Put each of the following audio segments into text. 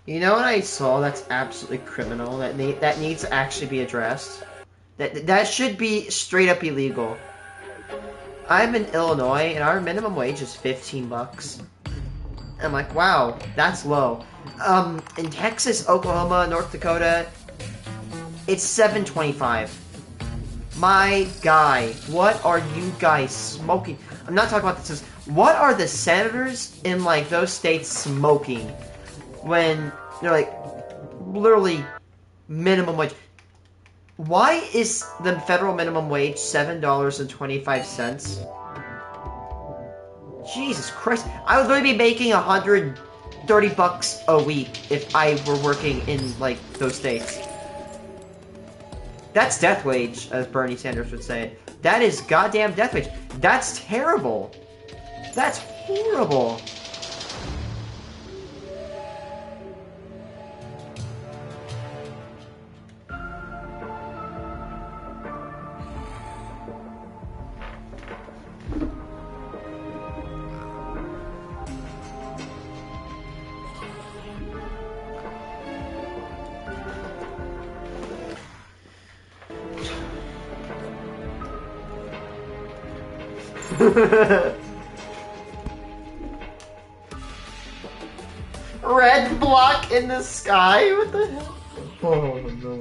You know what I saw that's absolutely criminal, that needs to actually be addressed? That should be straight up illegal. I'm in Illinois, and our minimum wage is 15 bucks. I'm like, wow, that's low. In Texas, Oklahoma, North Dakota, it's $7.25. My guy, what are you guys smoking? I'm not talking about this. What are the senators in, like, those states smoking when they're, like, literally minimum wage? Why is the federal minimum wage $7.25? Jesus Christ. I would literally be making 130 bucks a week if I were working in, like, those states. That's death wage, as Bernie Sanders would say. That is goddamn death wage. That's terrible. That's horrible. Red block in the sky? What the hell? Oh no.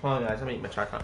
Hold on guys, I'm gonna eat my chocolate.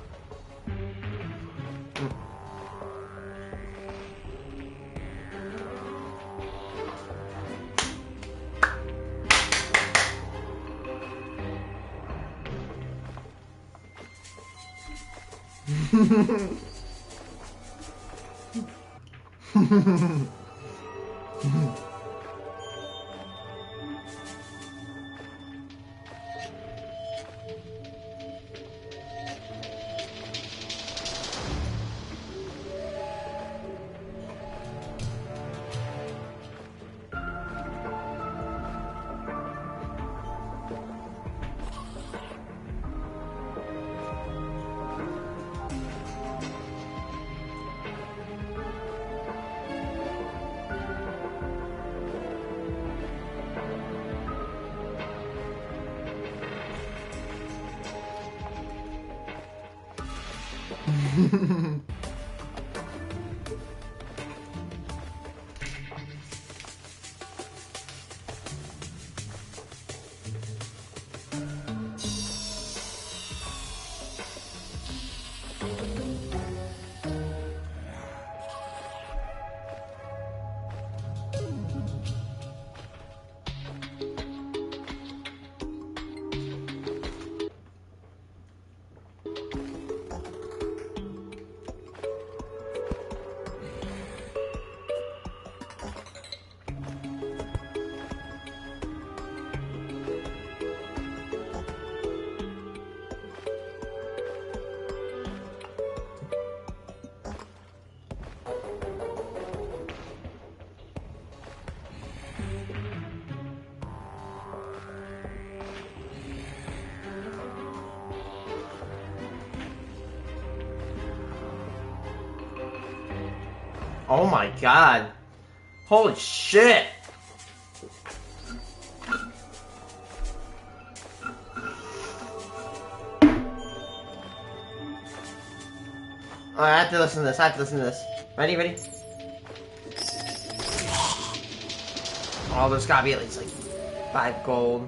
Oh my god. Holy shit. Oh, I have to listen to this. I have to listen to this. Ready? Ready? Oh, there's gotta be at least like 5 gold.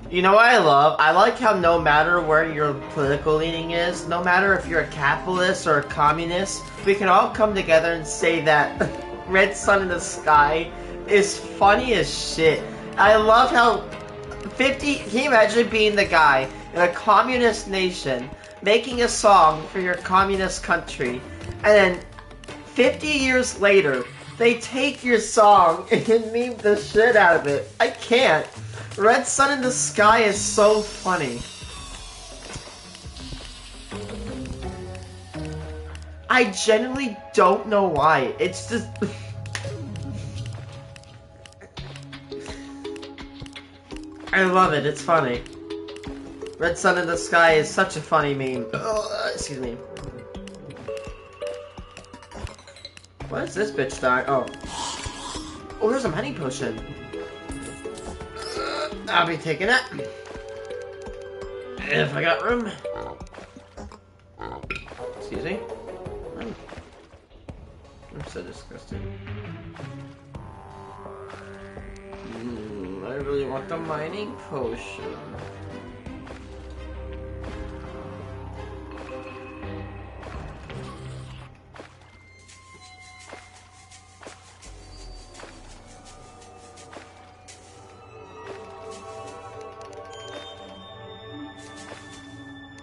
You know what I love? I like how no matter where your political leaning is, no matter if you're a capitalist or a communist, we can all come together and say that Red Sun in the Sky is funny as shit. I love how 50, can you imagine being the guy in a communist nation making a song for your communist country, and then 50 years later, they take your song and meme the shit out of it. I can't. Red Sun in the Sky is so funny. I genuinely don't know why. It's just... I love it. It's funny. Red Sun in the Sky is such a funny meme. Excuse me. What is this bitch dying? Oh. Oh, there's a money potion. I'll be taking that. If I got room. Excuse me. I'm so disgusting. I really want the mining potion.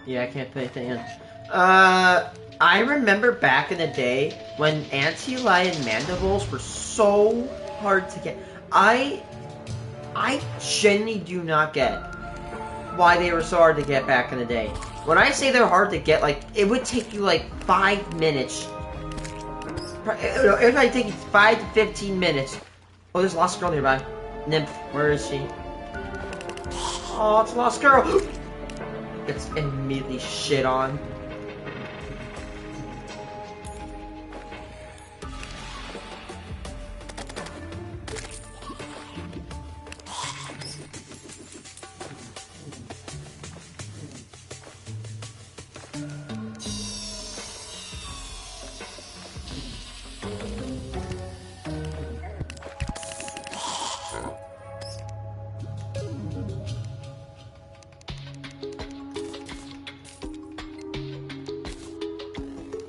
Yeah, I can't put anything in. I remember back in the day when anti-lion mandibles were so hard to get. I genuinely do not get why they were so hard to get back in the day. When I say they're hard to get, like, it would take you like 5 minutes. It would like take you 5 to 15 minutes. Oh, there's a lost girl nearby. Nymph, where is she? Oh, it's a lost girl. Gets immediately shit on.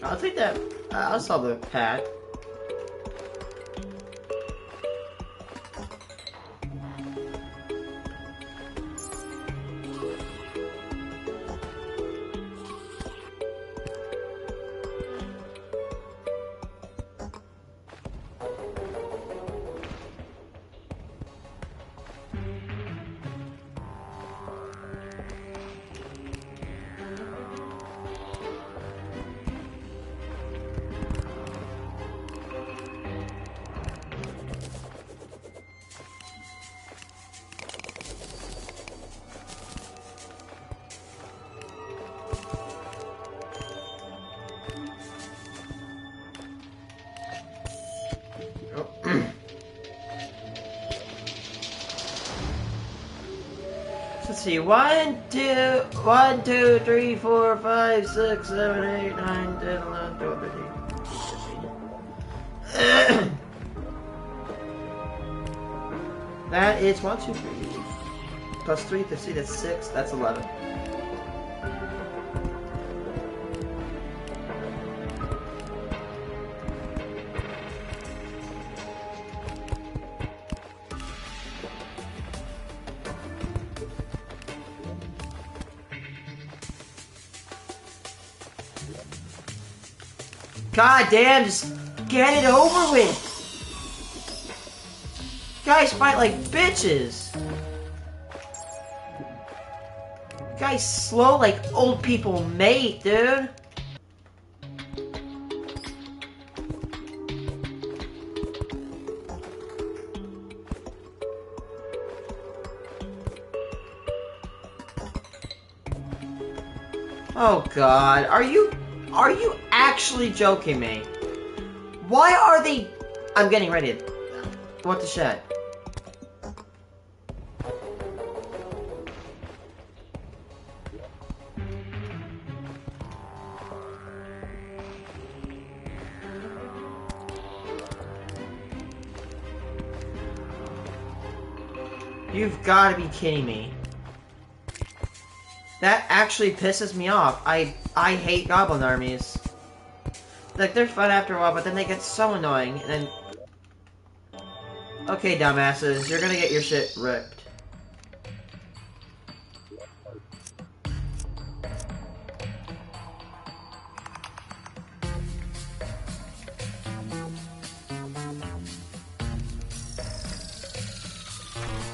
I'll take that. I'll sell the pack. Let's see, 1, 2, 3, 4, 5, 6, 7, 8, 9, 10, 11, 12, 13. That is 1, 2, 3. Plus 3, 15, that's 6, that's 11. God damn, just get it over with! Guys fight like bitches! Guys slow like old people mate, dude! Oh god, are you actually joking me? Why are they... I'm getting ready. What the shit? You've got to be kidding me. That actually pisses me off. I hate goblin armies. Like, they're fun after a while, but then they get so annoying, and then... Okay, dumbasses, you're gonna get your shit ripped.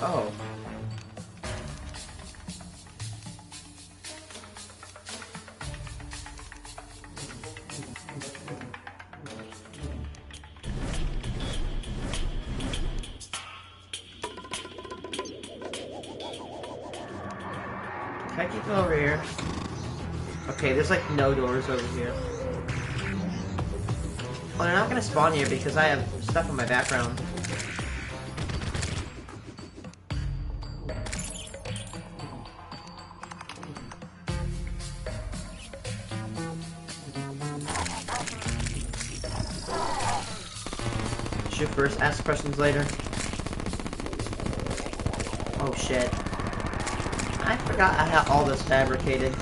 Oh. Can I keep them over here? Okay, there's like no doors over here. Oh, they're not gonna spawn here because I have stuff in my background. Shoot first, ask questions later. Oh shit. I forgot I had all this fabricated.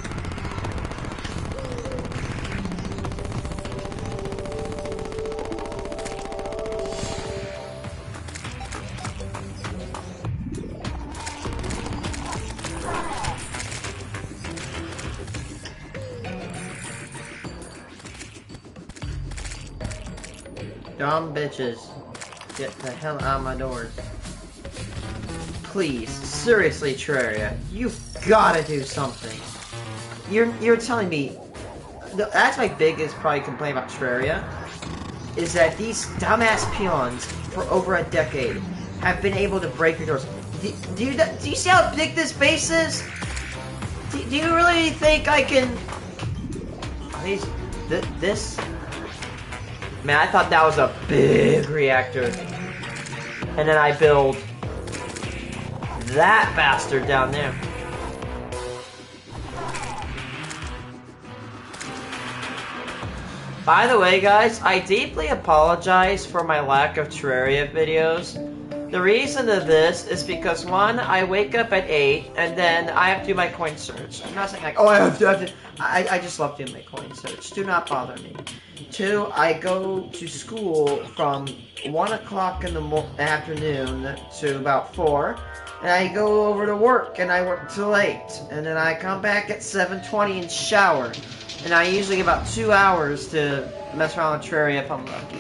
Dumb bitches. Get the hell out of my doors. Please, seriously, Terraria, you've gotta do something. You're telling me... That's my biggest probably complaint about Terraria, is that these dumbass peons, for over a decade, have been able to break your doors. Do you see how big this base is? Do you really think I can... This... Man, I thought that was a big reactor. And then I build that bastard down there. By the way, guys, I deeply apologize for my lack of Terraria videos. The reason of this is because, one, I wake up at 8, and then I have to do my coin search. I'm not saying like, oh, I have to. I just love doing my coin search. Do not bother me. 2, I go to school from 1 o'clock in the afternoon to about 4, and I go over to work, and I work till 8, and then I come back at 7:20 and shower, and I usually get about 2 hours to mess around with Terraria if I'm lucky.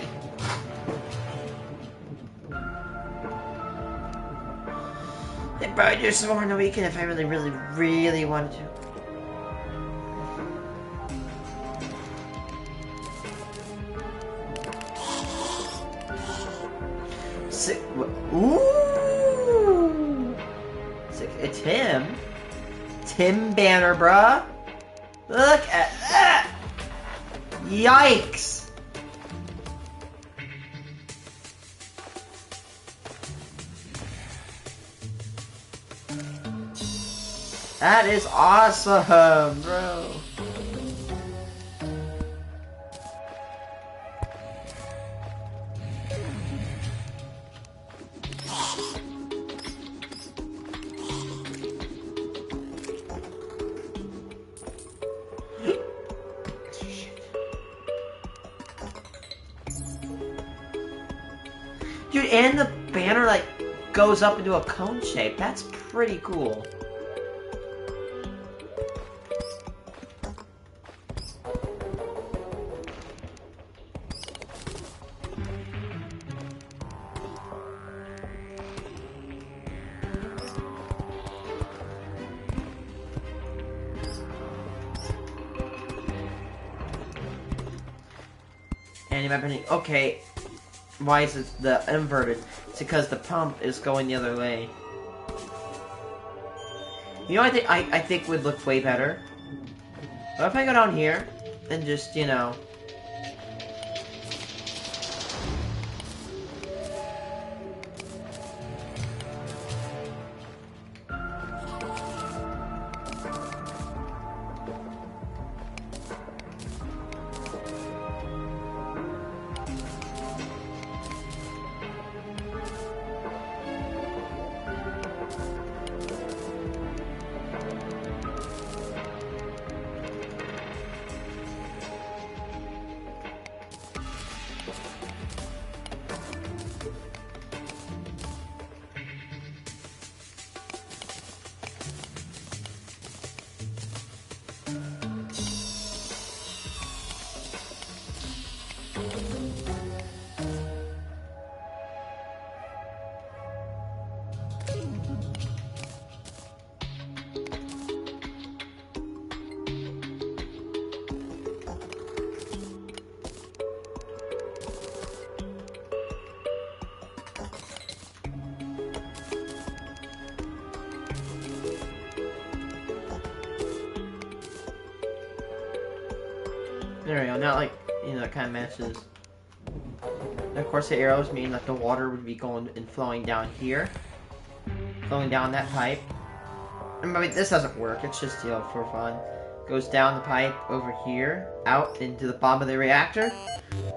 I'd probably do some more on the weekend if I really wanted to. Ooh! It's him. Tim Banner, bruh. Look at that! Yikes! That is awesome, bro. Dude, and the banner, like, goes up into a cone shape. That's pretty cool. Okay, why is it the inverted? It's because the pump is going the other way. You know, I think would look way better. What if I go down here and just, you know... There we go. Now, like, you know, it kind of matches. And of course, the arrows mean that the water would be going and flowing down here. Flowing down that pipe. I mean, this doesn't work. It's just, you know, for fun. Goes down the pipe over here, out into the bottom of the reactor.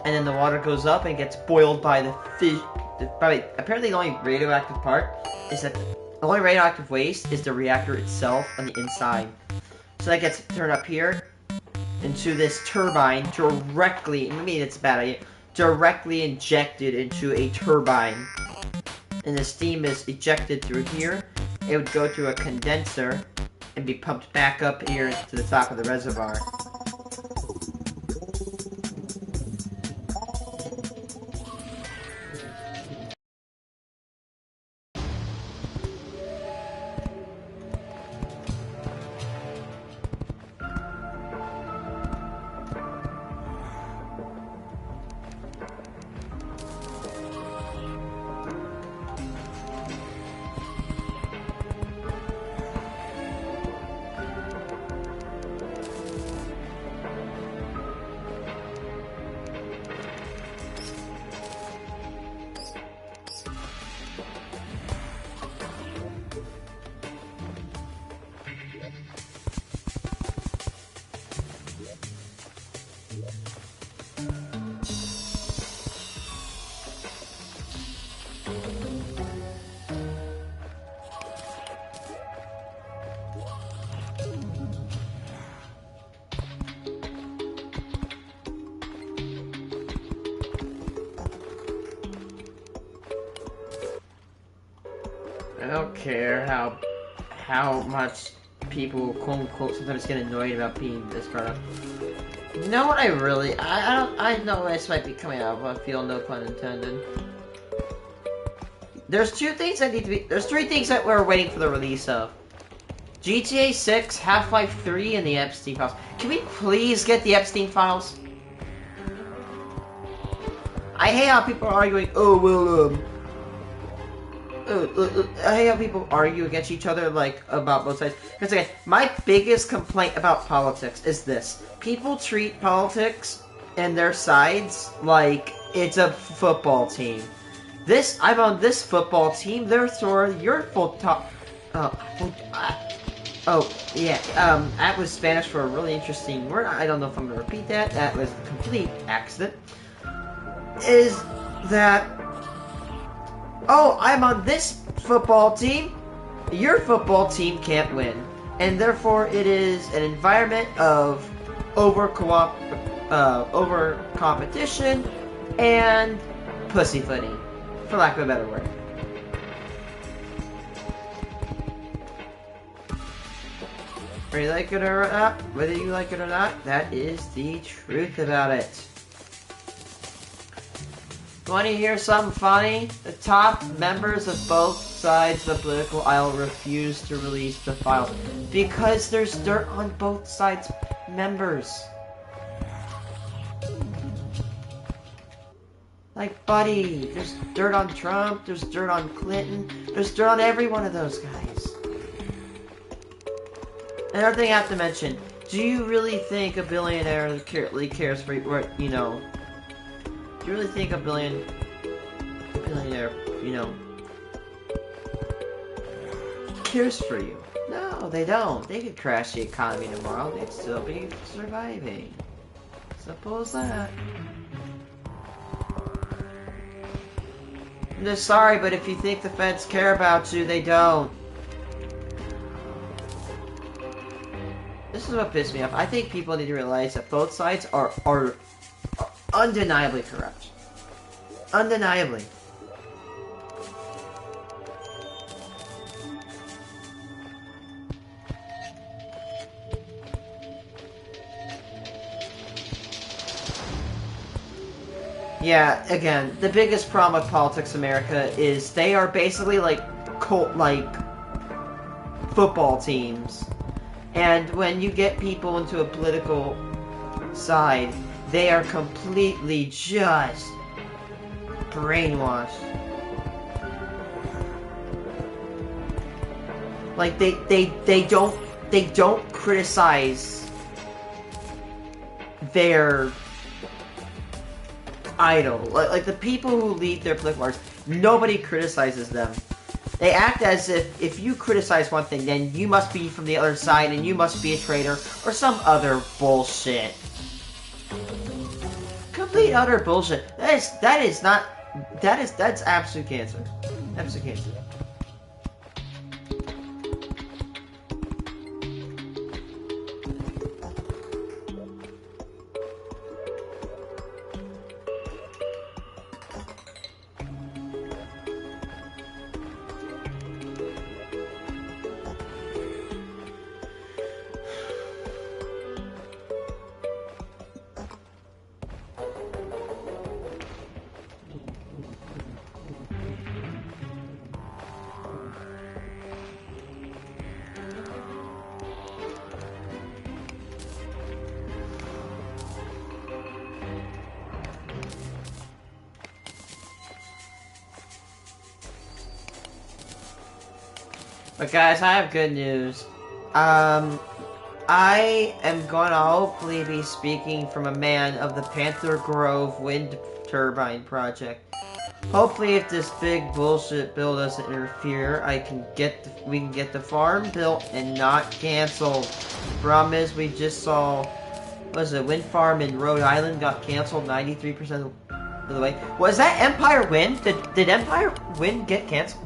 And then the water goes up and gets boiled by the fish. Apparently the only radioactive part is that the only radioactive waste is the reactor itself on the inside. So that gets turned up here into this turbine directly, I mean it's a bad idea, directly injected into a turbine. And the steam is ejected through here. It would go through a condenser and be pumped back up here to the top of the reservoir. I don't care how much people quote unquote sometimes get annoyed about being this product. You know what I really I know this might be coming out of left field, no pun intended. There's two things that need to be there's three things that we're waiting for the release of. GTA 6, Half-Life 3, and the Epstein files. Can we please get the Epstein files? I hate how people are arguing, oh well I hate how people argue against each other, like, about both sides. Because, again, my biggest complaint about politics is this. People treat politics and their sides like it's a football team. I'm on this football team, therefore you're full top... that was Spanish for a really interesting word. I don't know if I'm going to repeat that. That was a complete accident. Is that... Oh, I'm on this football team. Your football team can't win. And therefore, it is an environment of over competition and pussyfooting, for lack of a better word. Whether you like it or not, that is the truth about it. Want to hear something funny? The top members of both sides of the political aisle refuse to release the files because there's dirt on both sides' members. Like, buddy, there's dirt on Trump, there's dirt on Clinton, there's dirt on every one of those guys. Another thing I have to mention, do you really think a billionaire really cares for, you know... Do you really think a billionaire, you know, cares for you? No, they don't. They could crash the economy tomorrow. They'd still be surviving. Suppose that. I'm just sorry, but if you think the feds care about you, they don't. This is what pissed me off. I think people need to realize that both sides are undeniably corrupt. Undeniably. Yeah, again, the biggest problem with politics in America is they are basically like football teams. And when you get people into a political side, they are completely just brainwashed. Like they don't criticize their idol. Like the people who lead their political parties, nobody criticizes them. They act as if you criticize one thing, then you must be from the other side and you must be a traitor or some other bullshit. Complete utter bullshit. That's absolute cancer. Absolute cancer. But guys, I have good news. I am gonna hopefully be speaking from a man of the Panther Grove wind turbine project. Hopefully, if this big bullshit bill doesn't interfere, we can get the farm built and not canceled. Problem is, we just saw, what was it, wind farm in Rhode Island got canceled 93% of the way. Was that Empire Wind? Did Empire Wind get canceled?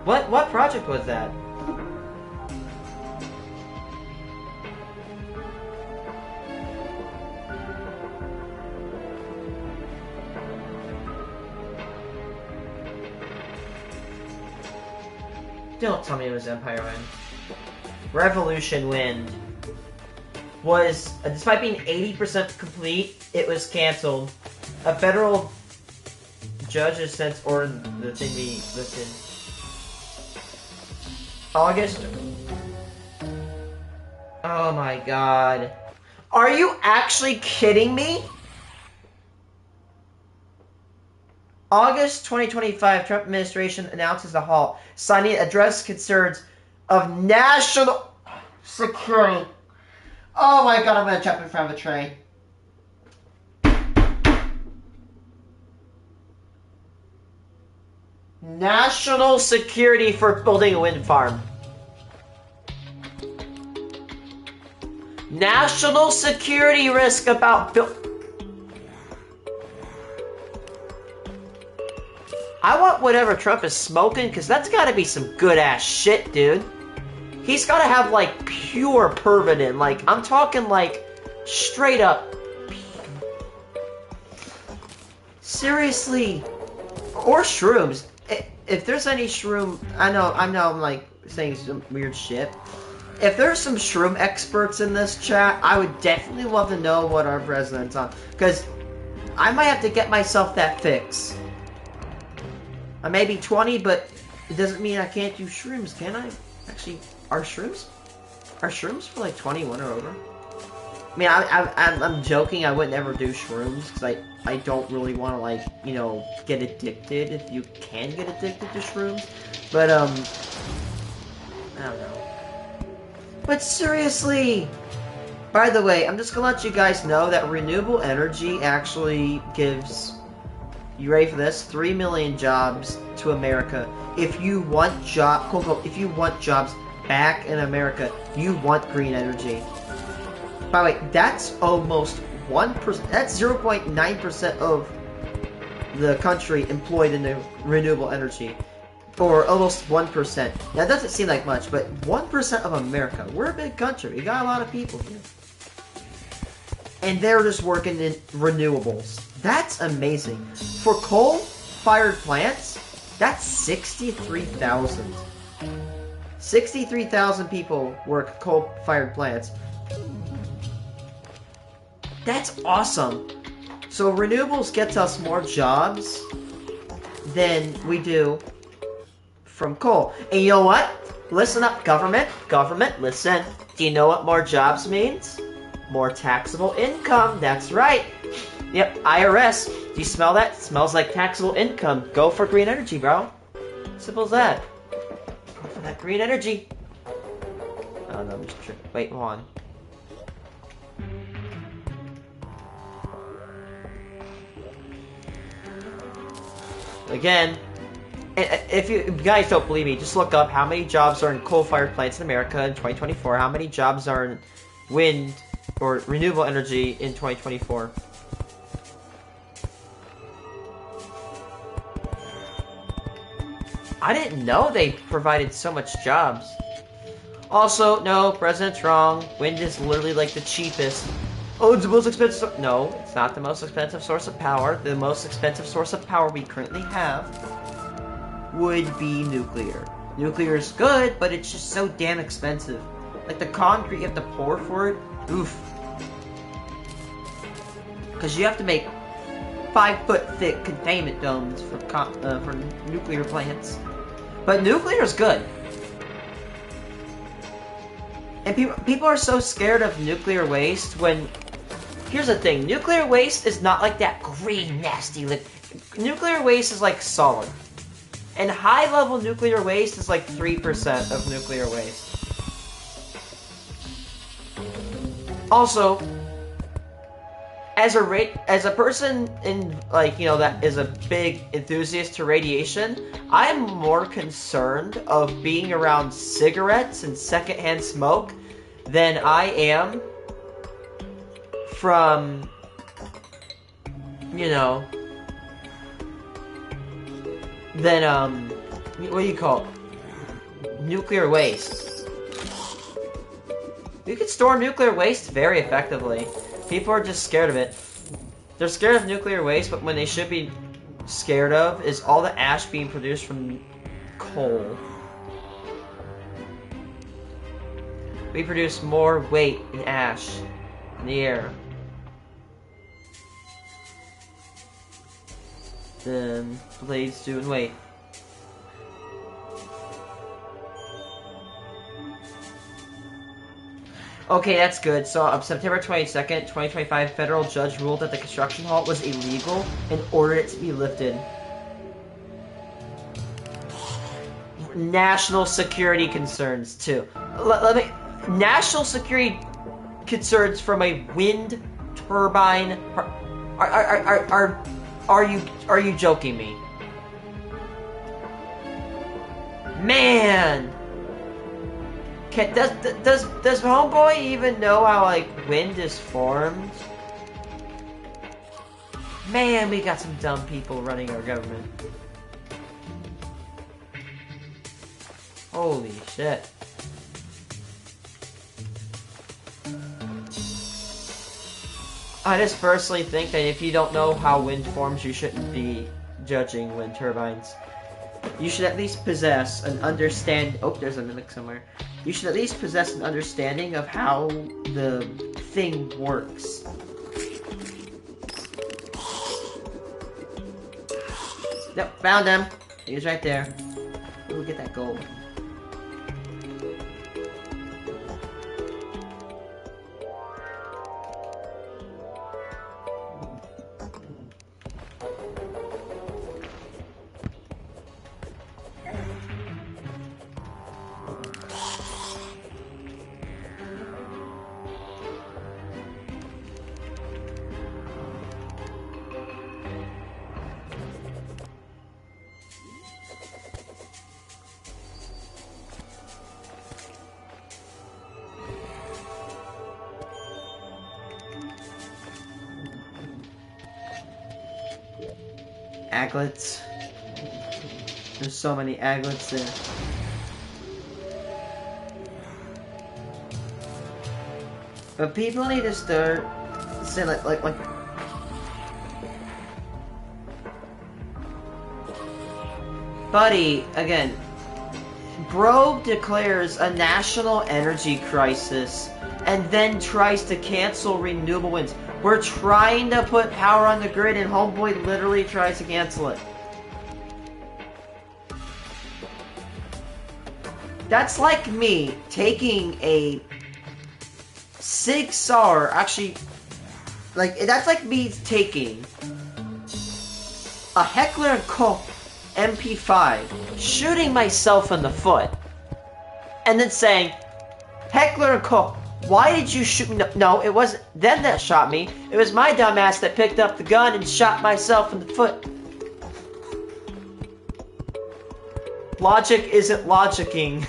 What project was that? Don't tell me it was Empire Wind. Revolution Wind was, despite being 80% complete, it was canceled. A federal judge has since ordered the thing be lifted. August. Oh my god. Are you actually kidding me? August 2025, Trump administration announces a halt, signing address concerns of national security. Oh my god, I'm gonna jump in front of a train. National security for building a wind farm. National security risk about I want whatever Trump is smoking, because that's gotta be some good ass shit, dude. He's gotta have, like, pure permanent. Like, I'm talking, like, straight up. Seriously. Or shrooms. If there's any shroom, I know I'm like saying some weird shit. If there's some shroom experts in this chat, I would definitely love to know what our president's on, because I might have to get myself that fix. I may be 20, but it doesn't mean I can't do shrooms, can I? Actually, are shrooms for like 21 or over? I mean, I'm joking. I would never do shrooms because I don't really want to, like, you know, get addicted. If you can get addicted to shrooms, but I don't know. But seriously, by the way, I'm just gonna let you guys know that renewable energy actually gives, you ready for this? 3 million jobs to America. If you want if you want jobs back in America, you want green energy. By the way, that's almost 1%. That's 0.9% of the country employed in the renewable energy, or almost 1%. Now, it doesn't seem like much, but 1% of America. We're a big country. We got a lot of people here, and they're just working in renewables. That's amazing. For coal-fired plants, that's 63,000. 63,000 people work coal-fired plants. That's awesome. So renewables gets us more jobs than we do from coal. And you know what? Listen up, government. Government, listen. Do you know what more jobs means? More taxable income. That's right. Yep, IRS. Do you smell that? It smells like taxable income. Go for green energy, bro. Simple as that. Go for that green energy. Oh no, I'm just tripping. Wait, hold on. Again, if you guys don't believe me, just look up how many jobs are in coal-fired plants in America in 2024, how many jobs are in wind or renewable energy in 2024. I didn't know they provided so much jobs. Also, no, President's wrong. Wind is literally like the cheapest. Oh, it's the most expensive. No, it's not the most expensive source of power. The most expensive source of power we currently have would be nuclear. Nuclear is good, but it's just so damn expensive. Like the concrete you have to pour for it, oof. Because you have to make 5-foot thick containment domes for nuclear plants. But nuclear is good. And people are so scared of nuclear waste when... Here's the thing. Nuclear waste is not like that green, nasty liquid. Nuclear waste is like solid. And high-level nuclear waste is like 3% of nuclear waste. Also, as a person in, like, you know, that is a big enthusiast to radiation, I'm more concerned of being around cigarettes and secondhand smoke than I am from, you know, than, what do you call it? Nuclear waste. You can store nuclear waste very effectively. People are just scared of it. They're scared of nuclear waste, but when they should be scared of is all the ash being produced from coal. We produce more weight in ash in the air than blades do in weight. Okay, that's good. So, on September 22nd, 2025, federal judge ruled that the construction halt was illegal and ordered it to be lifted. National security concerns, too. National security concerns from a wind turbine. Are you joking me? Man! Does Homeboy even know how, like, wind is formed? Man, we got some dumb people running our government. Holy shit. I just personally think that if you don't know how wind forms, you shouldn't be judging wind turbines. You should at least possess an understand. Oh, there's a mimic somewhere. You should at least possess an understanding of how the thing works. Yep, found him. He was right there. We'll get that gold. Aglets. There's so many aglets there. But people need to start saying like Buddy, again, bro declares a national energy crisis and then tries to cancel renewable winds. We're trying to put power on the grid and Homeboy literally tries to cancel it. That's like me taking a Sig Sauer, actually, like, that's like me taking a Heckler & Koch MP5, shooting myself in the foot, and then saying, Heckler & Koch, why did you shoot me? No, it wasn't them that shot me. It was my dumbass that picked up the gun and shot myself in the foot. Logic isn't logicking.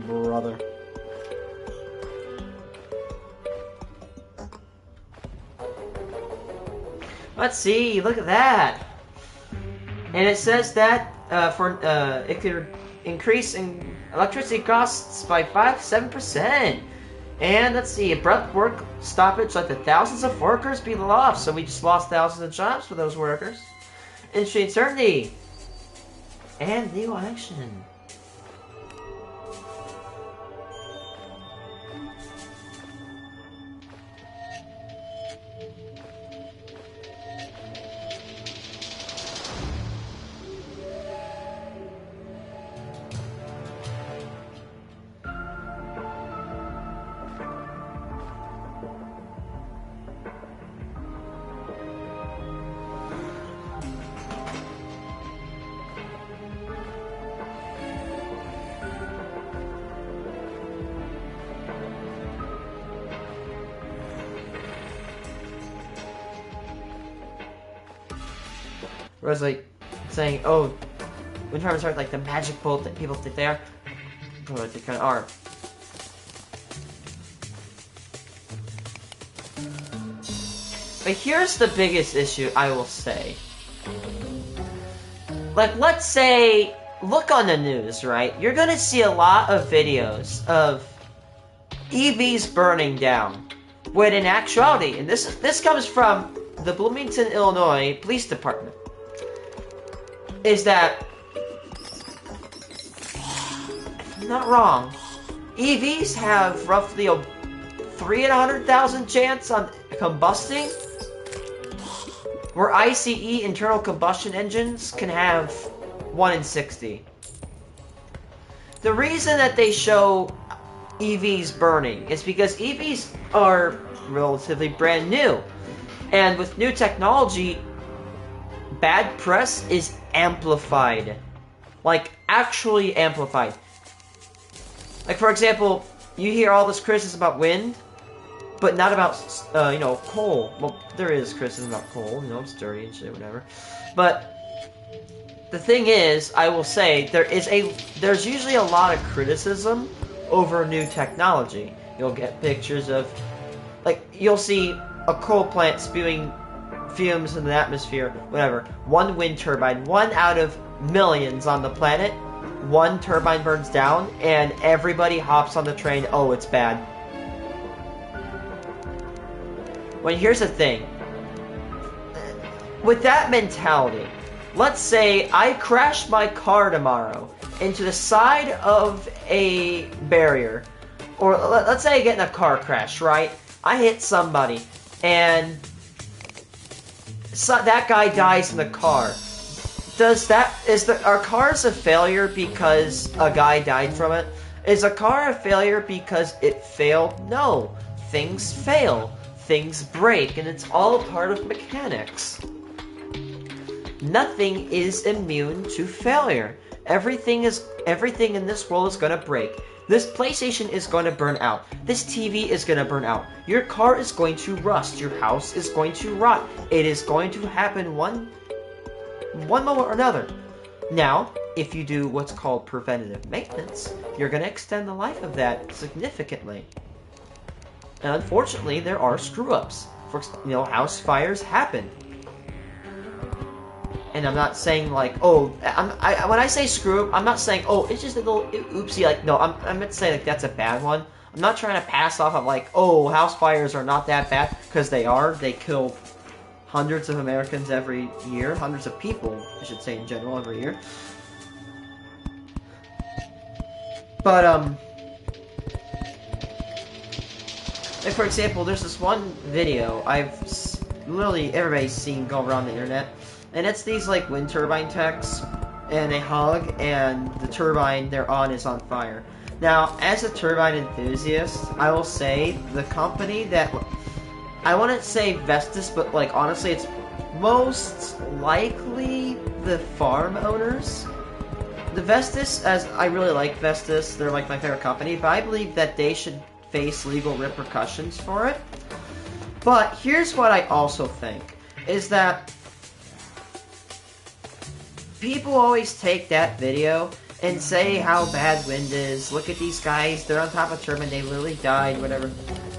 Brother. Let's see, look at that. And it says that it could increase in electricity costs by 7%. And let's see, abrupt work stoppage let the thousands of workers be lost. So we just lost thousands of jobs for those workers. Industry uncertainty. And legal action. Where it's like saying, oh, when trying to start like the magic bolt that people think they are, oh, they kind of are. But here's the biggest issue, I will say. Like, let's say, look on the news, right? You're gonna see a lot of videos of EVs burning down. When in actuality, and this comes from the Bloomington, Illinois Police Department, is that, if I'm not wrong, EVs have roughly a 3 in 100,000 chance on combusting, where ICE, internal combustion engines, can have 1 in 60. The reason that they show EVs burning is because EVs are relatively brand new, and with new technology, bad press is amplified. Like, actually amplified. Like, for example, you hear all this criticism about wind, but not about, you know, coal. Well, there is criticism about coal, you know, it's dirty and shit, whatever. But the thing is, I will say, there's usually a lot of criticism over new technology. You'll get pictures of, like, you'll see a coal plant spewing fumes in the atmosphere, whatever. One wind turbine, 1 out of millions on the planet, 1 turbine burns down, and everybody hops on the train, oh, it's bad. Well, here's the thing. With that mentality, let's say I crash my car tomorrow into the side of a barrier, or let's say I get in a car crash, right? I hit somebody, and that guy dies in the car. Are cars a failure because a guy died from it? Is a car a failure because it failed? No. Things fail. Things break, and it's all a part of mechanics. Nothing is immune to failure. Everything in this world is gonna break. This PlayStation is gonna burn out. This TV is gonna burn out. Your car is going to rust. Your house is going to rot. It is going to happen one moment or another. Now, if you do what's called preventative maintenance, you're gonna extend the life of that significantly. And unfortunately, there are screw-ups. You know, house fires happen. And I'm not saying like, oh, when I say screw up, I'm not saying, oh, it's just a little oopsie. Like, no, I'm meant to say like that's a bad one. I'm not trying to pass off of like, oh, house fires are not that bad, because they are. They kill hundreds of Americans every year, hundreds of people, I should say in general, every year. But like for example, there's this one video literally everybody's seen go around the internet. And it's these, like, wind turbine techs, and they hug, and the turbine they're on is on fire. Now, as a turbine enthusiast, I will say the company that... I wouldn't say Vestas, but, like, honestly, it's most likely the farm owners. The Vestas, as I really like Vestas, they're, like, my favorite company, but I believe that they should face legal repercussions for it. But here's what I also think, is that people always take that video and say how bad wind is. Look at these guys, they're on top of turbine, they literally died, whatever.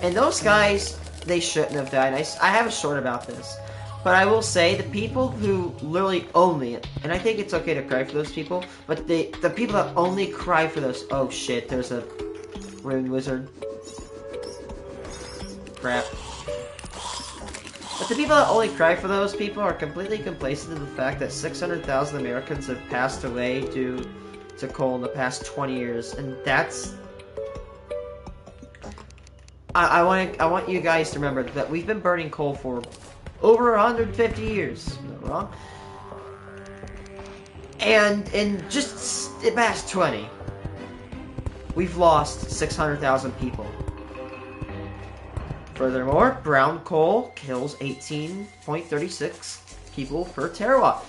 And those guys, they shouldn't have died. I have a short about this. But I will say, the people who literally only, and I think it's okay to cry for those people, but the people that only cry for those, oh shit, there's a rune wizard. Crap. But the people that only cry for those people are completely complacent to the fact that 600,000 Americans have passed away due to coal in the past 20 years, and that's... I want you guys to remember that we've been burning coal for over 150 years. Not wrong. And in just the past 20, we've lost 600,000 people. Furthermore, brown coal kills 18.36 people per terawatt.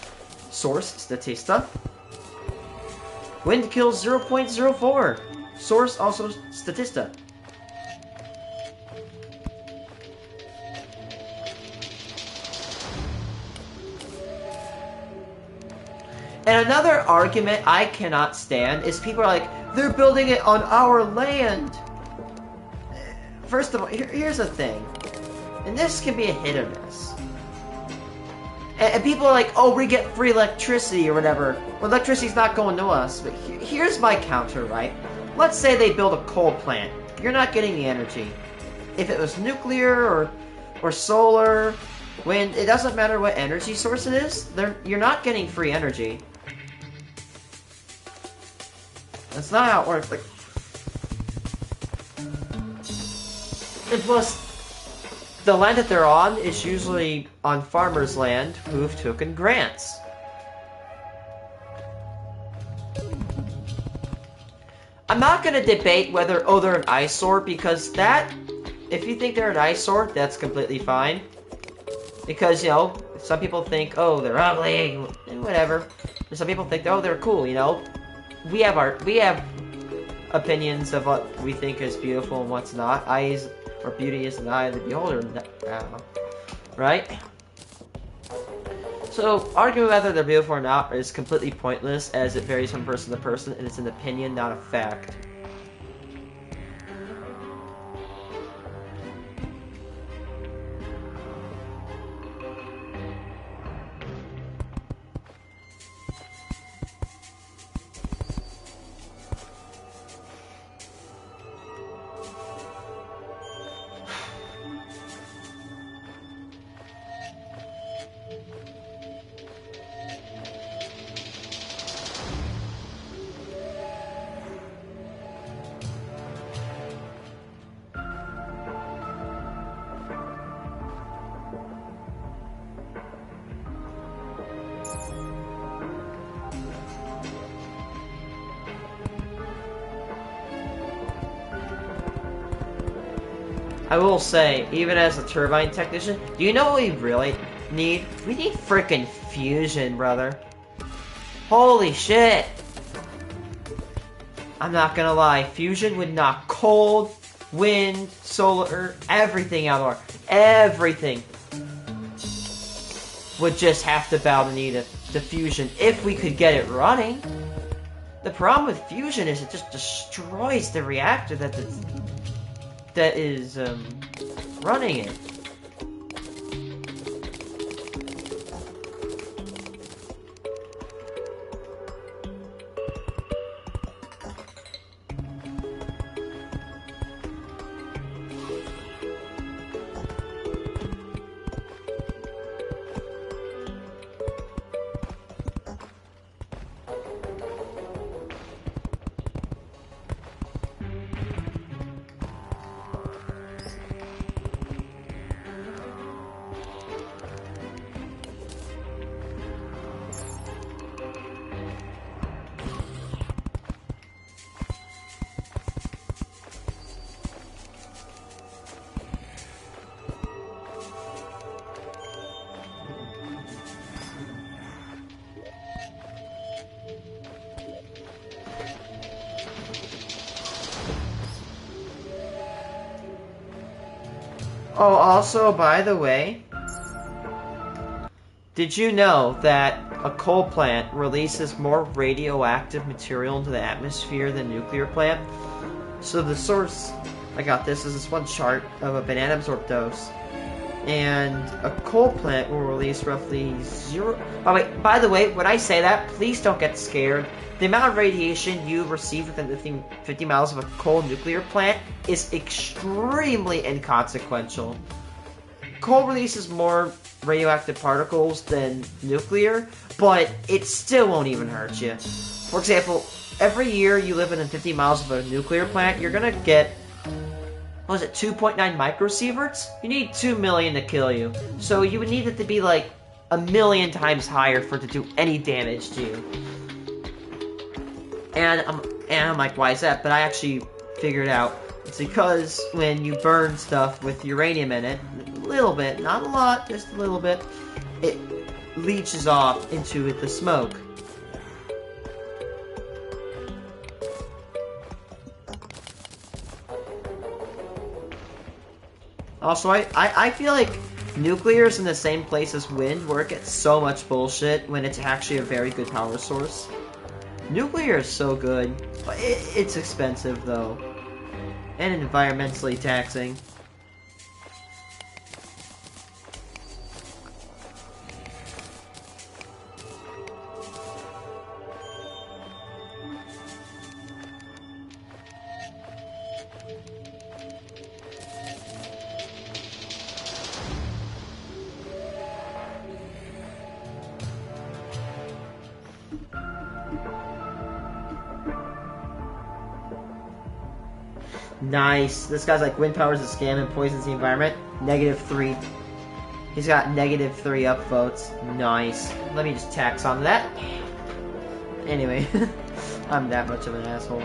Source, Statista. Wind kills 0.04. Source, also Statista. And another argument I cannot stand is people are like, they're building it on our land. First of all, here's the thing. And this can be a hit or miss. And people are like, oh, we get free electricity or whatever. Well, electricity's not going to us. But here's my counter, right? Let's say they build a coal plant. You're not getting the energy. If it was nuclear or solar, wind, it doesn't matter what energy source it is, you're not getting free energy. That's not how it works. Like, and plus, the land that they're on is usually on farmers' land who've taken grants. I'm not going to debate whether, oh, they're an eyesore, because that, if you think they're an eyesore, that's completely fine. Because, you know, some people think, oh, they're ugly, whatever. And some people think, oh, they're cool, you know. We have opinions of what we think is beautiful and what's not. Eyes, or beauty is an eye of the beholder, I don't know. Right? So, arguing whether they're beautiful or not is completely pointless, as it varies from person to person, and it's an opinion, not a fact. I will say, even as a turbine technician, do you know what we really need? We need frickin' fusion, brother. Holy shit! I'm not gonna lie, fusion would knock cold, wind, solar, everything out of the water. Everything would just have to bow the knee to fusion if we could get it running. The problem with fusion is it just destroys the reactor that is running it. Oh, also, by the way, did you know that a coal plant releases more radioactive material into the atmosphere than a nuclear plant? So the source I got this is this one chart of a banana absorbed dose. And a coal plant will release roughly zero. Oh wait, by the way, when I say that, please don't get scared. The amount of radiation you receive within 50 miles of a coal nuclear plant is extremely inconsequential. Coal releases more radioactive particles than nuclear, but it still won't even hurt you. For example, every year you live within 50 miles of a nuclear plant, you're gonna get, what was it, 2.9 microsieverts? You need 2 million to kill you. So you would need it to be like a million times higher for it to do any damage to you. And I'm like, why is that? But I actually figured out it's because when you burn stuff with uranium in it, a little bit, not a lot, just a little bit, it leaches off into the smoke. Also, I feel like nuclear is in the same place as wind, where it gets so much bullshit when it's actually a very good power source. Nuclear is so good, but it's expensive, though. And environmentally taxing. Nice. This guy's like, wind power is a scam and poisons the environment. -3. He's got -3 upvotes. Nice. Let me just tax on that. Anyway, I'm that much of an asshole.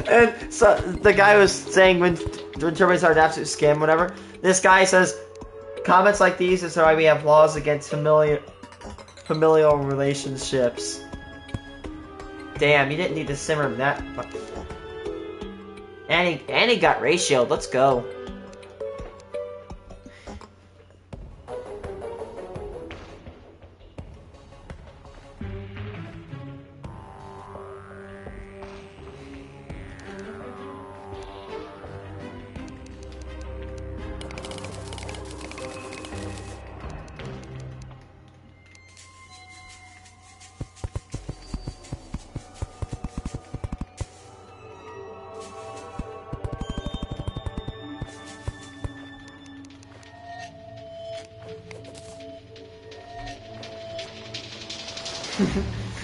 And so the guy was saying when turbines are an absolute scam, whatever. This guy says comments like these is why we have laws against familial relationships. Damn, you didn't need to simmer him that. And he got ratioed. Let's go.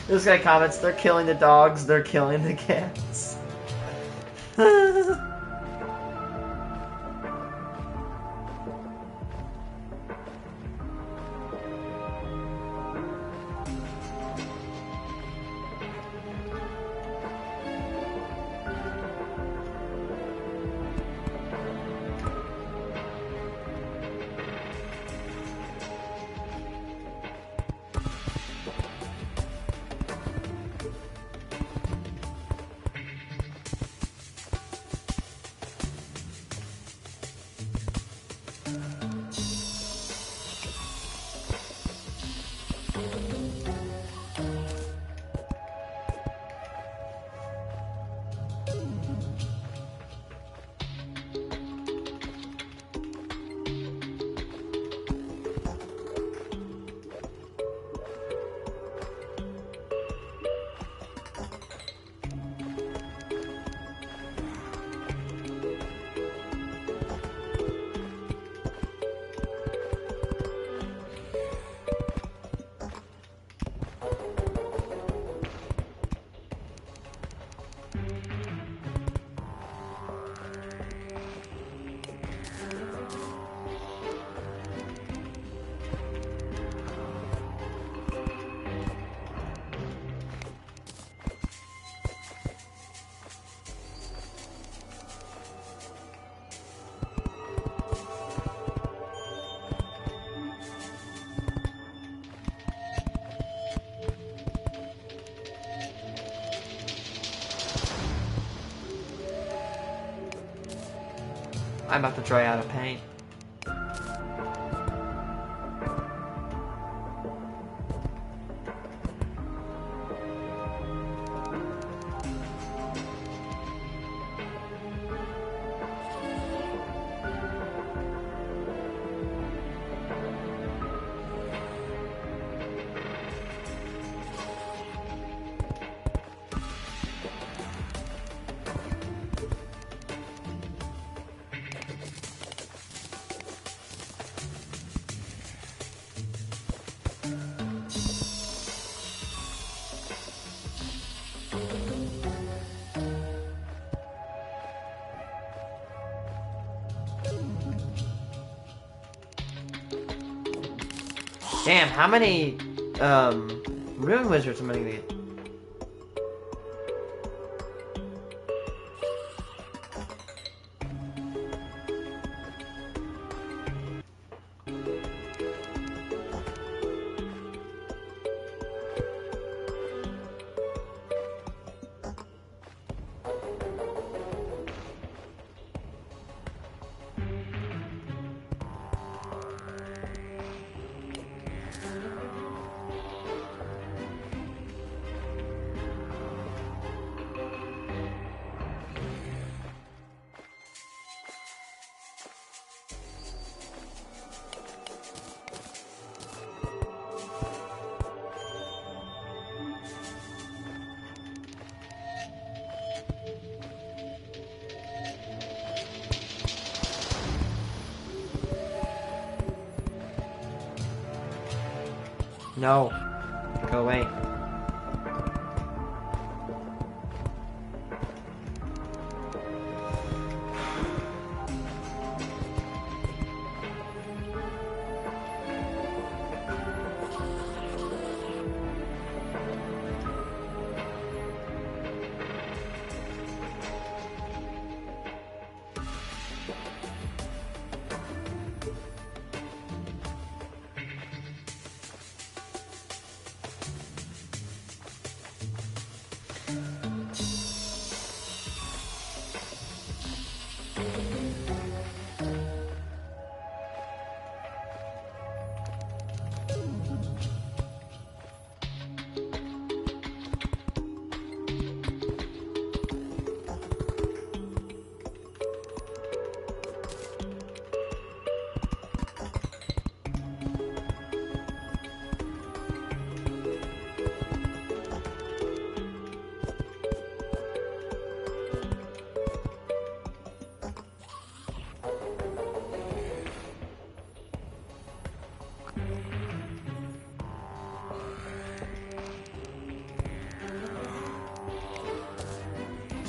This guy comments, they're killing the dogs, they're killing the cats. I'm about to dry out of paint. Damn, how many Ruin Wizards am I gonna get? No. Go away.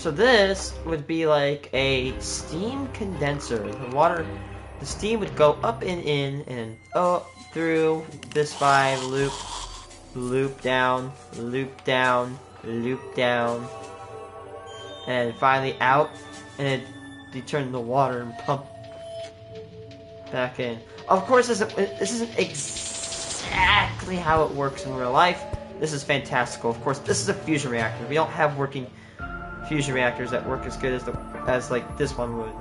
So this would be like a steam condenser. The steam would go up and in and up through this 5 loop, loop down, loop down, loop down, and finally out, and you turn the water and pump back in. Of course, this isn't exactly how it works in real life. This is fantastical. Of course, this is a fusion reactor. We don't have working fusion reactors that work as good as like this one would.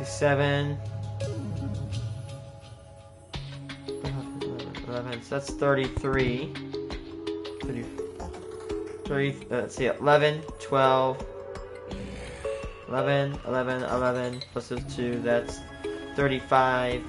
Seven, 11, so that's 33. 30, let's see, 11, 12, 11, 11, 11, plus those 2, that's 35.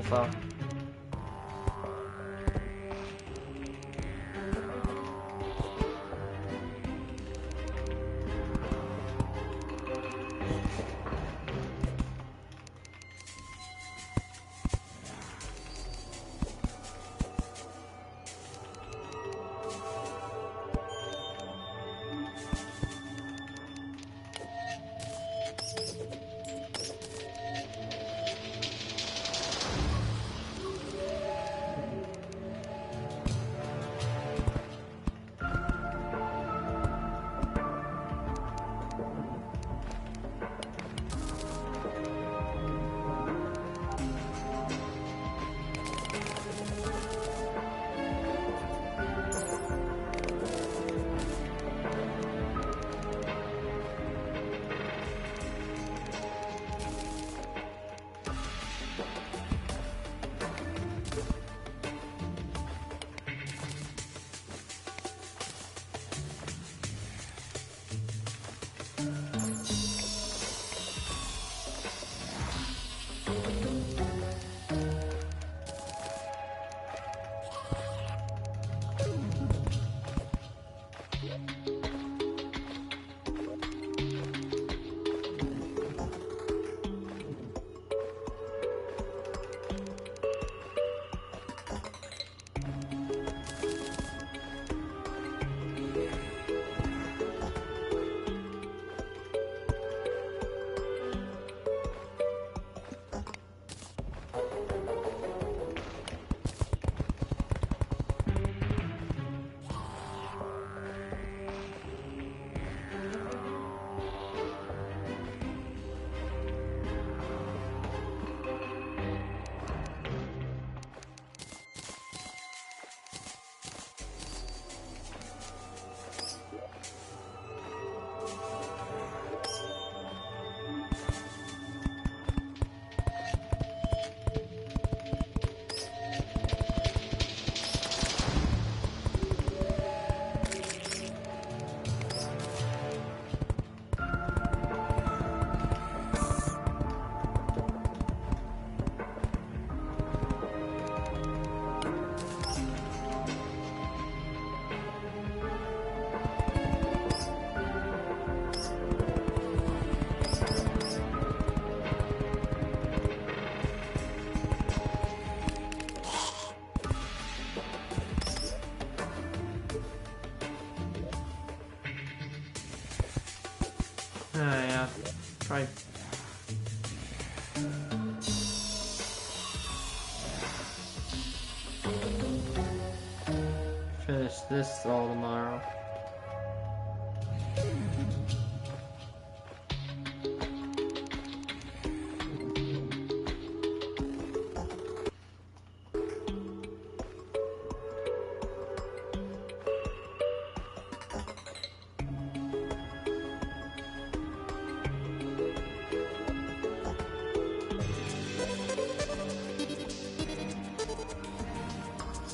info. Yeah, probably. Finish this all tomorrow.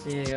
See you guys.